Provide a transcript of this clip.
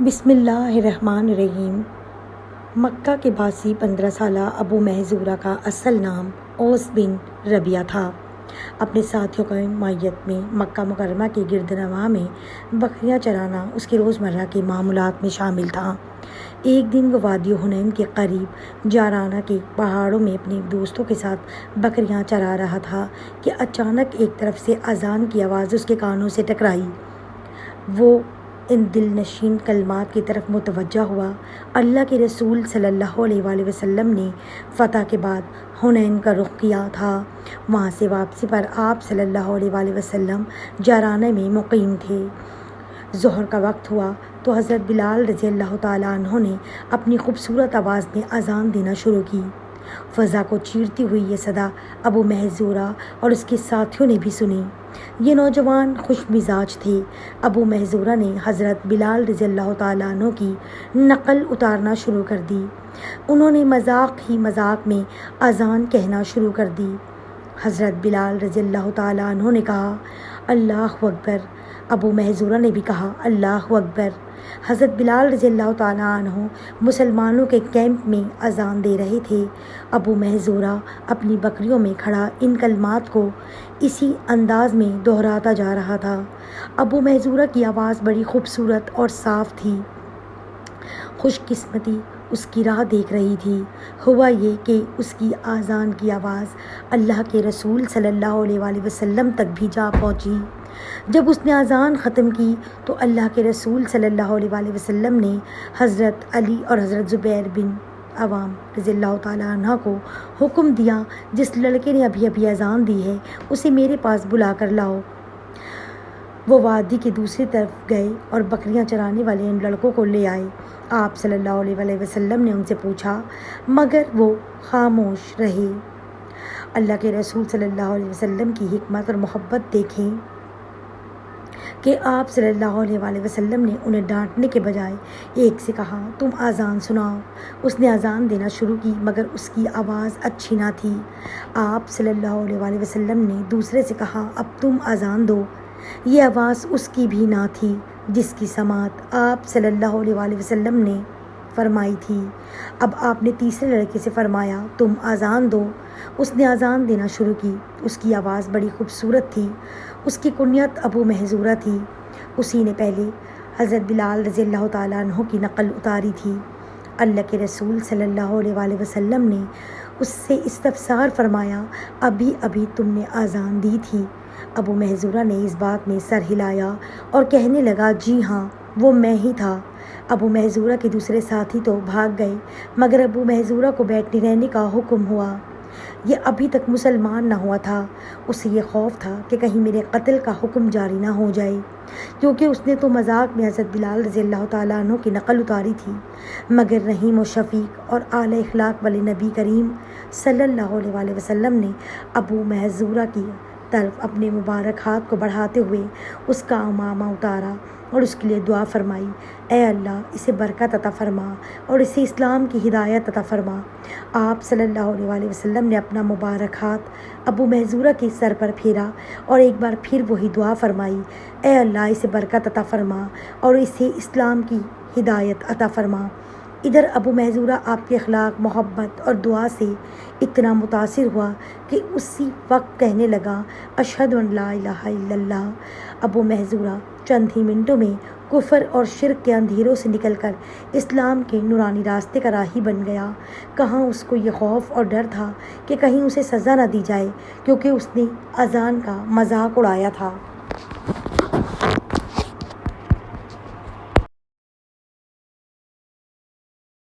بسم اللہ الرحمن الرحیم۔ مکہ کے باسی 15 سالہ ابو محذورہ کا اصل نام اوس بن ربیعہ تھا۔ اپنے ساتھیوں کی معیت میں مکہ مکرمہ کے گرد نواح میں بکریاں چرانا اس کے روزمرہ کے معمولات میں شامل تھا۔ ایک دن وہ وادی حنین کے قریب جارانہ کے پہاڑوں میں اپنے دوستوں کے ساتھ بکریاں چرا رہا تھا کہ اچانک ایک طرف سے اذان کی آواز اس کے کانوں سے ٹکرائی۔ وہ ان دل نشین کلمات کی طرف متوجہ ہوا۔ اللہ کے رسول صلی اللہ علیہ وآلہ وسلم نے فتح کے بعد حنین کا رخ کیا تھا۔ وہاں سے واپسی پر آپ صلی اللہ علیہ وآلہ وسلم جارانہ میں مقیم تھے۔ ظہر کا وقت ہوا تو حضرت بلال رضی اللہ تعالیٰ عنہ نے اپنی خوبصورت آواز میں اذان دینا شروع کی۔ فضا کو چیرتی ہوئی یہ صدا ابو محذورہ اور اس کے ساتھیوں نے بھی سنی۔ یہ نوجوان خوش مزاج تھے۔ ابو محذورہ نے حضرت بلال رضی اللہ تعالیٰ عنہ کی نقل اتارنا شروع کر دی۔ انہوں نے مذاق ہی مذاق میں اذان کہنا شروع کر دی۔ حضرت بلال رضی اللہ تعالیٰ عنہ نے کہا اللہ اکبر۔ ابو محذورہ نے بھی کہا اللہ اکبر۔ حضرت بلال رضی اللہ تعالیٰ عنہ مسلمانوں کے کیمپ میں اذان دے رہے تھے۔ ابو محذورہ اپنی بکریوں میں کھڑا ان کلمات کو اسی انداز میں دہراتا جا رہا تھا۔ ابو محذورہ کی آواز بڑی خوبصورت اور صاف تھی۔ خوش قسمتی اس کی راہ دیکھ رہی تھی۔ ہوا یہ کہ اس کی اذان کی آواز اللہ کے رسول صلی اللہ علیہ وآلہ وسلم تک بھی جا پہنچی۔ جب اس نے اذان ختم کی تو اللہ کے رسول صلی اللہ علیہ وآلہ وسلم نے حضرت علی اور حضرت زبیر بن عوام رضی اللہ تعالیٰ عنہ کو حکم دیا جس لڑکے نے ابھی ابھی اذان دی ہے اسے میرے پاس بلا کر لاؤ۔ وہ وادی کی دوسری طرف گئے اور بکریاں چرانے والے ان لڑکوں کو لے آئے۔ آپ صلی اللہ علیہ وآلہ وسلم نے ان سے پوچھا مگر وہ خاموش رہے۔ اللہ کے رسول صلی اللہ علیہ وسلم کی حکمت اور محبت دیکھیں کہ آپ صلی اللہ علیہ وآلہ وسلم نے انہیں ڈانٹنے کے بجائے ایک سے کہا تم اذان سناؤ۔ اس نے اذان دینا شروع کی مگر اس کی آواز اچھی نہ تھی۔ آپ صلی اللہ علیہ وآلہ وسلم نے دوسرے سے کہا اب تم اذان دو۔ یہ آواز اس کی بھی نہ تھی جس کی سماعت آپ صلی اللہ علیہ وآلہ وسلم نے فرمائی تھی۔ اب آپ نے تیسرے لڑکے سے فرمایا تم اذان دو۔ اس نے اذان دینا شروع کی۔ اس کی آواز بڑی خوبصورت تھی۔ اس کی کنیت ابو محذورہ تھی۔ اسی نے پہلے حضرت بلال رضی اللہ تعالیٰ عنہ کی نقل اتاری تھی۔ اللہ کے رسول صلی اللہ علیہ وآلہ وسلم نے اس سے استفسار فرمایا ابھی ابھی تم نے اذان دی تھی؟ ابو محذورہ نے اس بات میں سر ہلایا اور کہنے لگا جی ہاں وہ میں ہی تھا۔ ابو محذورہ کے دوسرے ساتھی تو بھاگ گئے مگر ابو محذورہ کو بیٹھے رہنے کا حکم ہوا۔ یہ ابھی تک مسلمان نہ ہوا تھا۔ اسے یہ خوف تھا کہ کہیں میرے قتل کا حکم جاری نہ ہو جائے کیونکہ اس نے تو مذاق میں حضرت بلال رضی اللہ تعالیٰ عنہ کی نقل اتاری تھی۔ مگر رحیم و شفیق اور اعلیٰ اخلاق والے نبی کریم صلی اللہ علیہ وآلہ وسلم نے ابو محذورہ کی طرف اپنے مبارک ہاتھ کو بڑھاتے ہوئے اس کا عمامہ اتارا اور اس کے لیے دعا فرمائی اے اللہ اسے برکت عطا فرما اور اسے اسلام کی ہدایت عطا فرما۔ آپ صلی اللہ علیہ وآلہ وسلم نے اپنا مبارک ہاتھ ابو محذورہ کے سر پر پھیرا اور ایک بار پھر وہی دعا فرمائی اے اللہ اسے برکت عطا فرما اور اسے اسلام کی ہدایت عطا فرما۔ ادھر ابو محذورہ آپ کے اخلاق محبت اور دعا سے اتنا متاثر ہوا کہ اسی وقت کہنے لگا اشہد ان لا الہ الا اللہ۔ ابو محذورہ چند ہی منٹوں میں کفر اور شرک کے اندھیروں سے نکل کر اسلام کے نورانی راستے کا راہی بن گیا۔ کہاں اس کو یہ خوف اور ڈر تھا کہ کہیں اسے سزا نہ دی جائے کیونکہ اس نے اذان کا مذاق اڑایا تھا۔